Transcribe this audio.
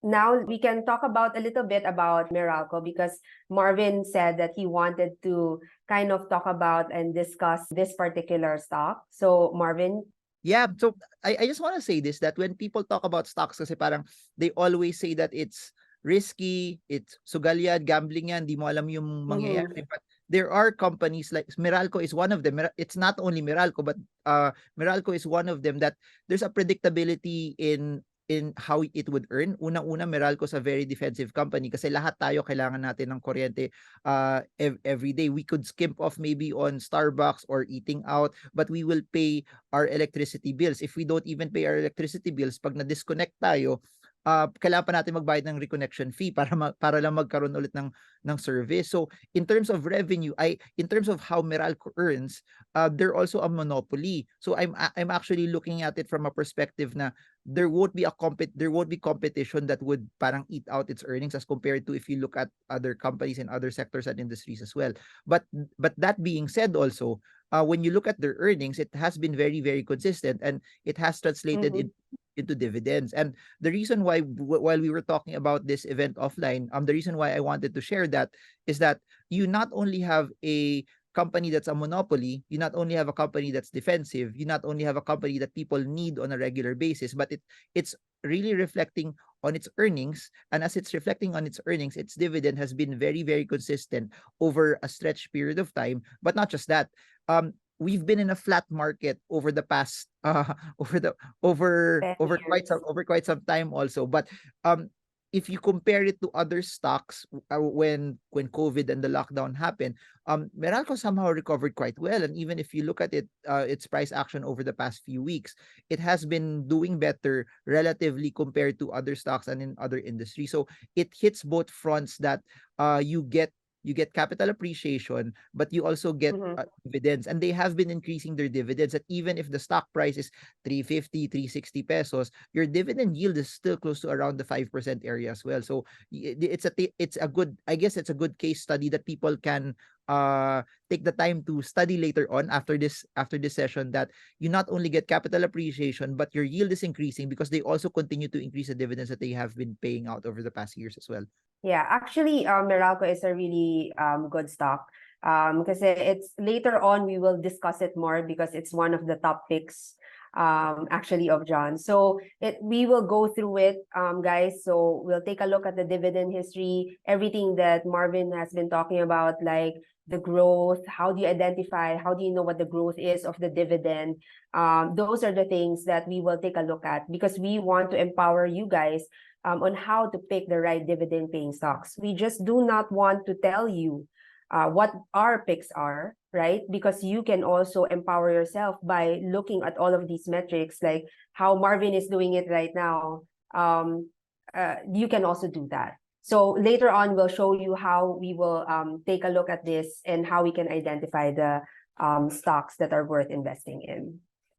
now we can talk about a little bit about Meralco, because Marvin said that he wanted to kind of talk about and discuss this particular stock. So Marvin. Yeah, so I just want to say this, that when people talk about stocks, kasi parang they always say that it's risky, it's sugal yan, gambling yan, di mo alam yung mangyayari. But there are companies like Meralco is one of them. It's not only Meralco, but Meralco is one of them that there's a predictability in how it would earn. Unang-una, Meralco is a very defensive company kasi lahat tayo kailangan natin ng kuryente every day. We could skimp off maybe on Starbucks or eating out, but we will pay our electricity bills. If we don't even pay our electricity bills, pag na-disconnect tayo, kailangan pa natin magbayad ng reconnection fee para lang magkaroon ulit ng service. So in terms of revenue, in terms of how Meralco earns, they're also a monopoly. So I'm actually looking at it from a perspective na there won't be competition that would parang eat out its earnings as compared to if you look at other companies and other sectors and industries as well. But that being said, also when you look at their earnings, it has been very, very consistent, and it has translated into dividends. And the reason why, while we were talking about this event offline, the reason why I wanted to share that is that you not only have a company that's a monopoly, you not only have a company that's defensive, you not only have a company that people need on a regular basis, but it's really reflecting on its earnings. And as it's reflecting on its earnings, its dividend has been very, very consistent over a stretched period of time. But not just that, we've been in a flat market over the past over quite some time also. But if you compare it to other stocks, when COVID and the lockdown happened, Meralco somehow recovered quite well. And even if you look at it, its price action over the past few weeks, it has been doing better relatively compared to other stocks and in other industries. So it hits both fronts, that you get capital appreciation, but you also get dividends. And they have been increasing their dividends. That even if the stock price is 350, 360 pesos, your dividend yield is still close to around the 5% area as well. So it's a good, I guess it's a good case study that people can take the time to study later on after this session, that you not only get capital appreciation, but your yield is increasing because they also continue to increase the dividends that they have been paying out over the past years as well. Yeah, actually, Meralco is a really good stock. Because it's later on we will discuss it more, because it's one of the top picks actually of John. So we will go through it, guys. So we'll take a look at the dividend history, everything that Marvin has been talking about, like the growth. How do you identify? How do you know what the growth is of the dividend? Those are the things that we will take a look at, because we want to empower you guys on how to pick the right dividend-paying stocks. We just do not want to tell you what our picks are, right? Because you can also empower yourself by looking at all of these metrics, like how Marvin is doing it right now. You can also do that. So later on, we'll show you how we will take a look at this and how we can identify the stocks that are worth investing in.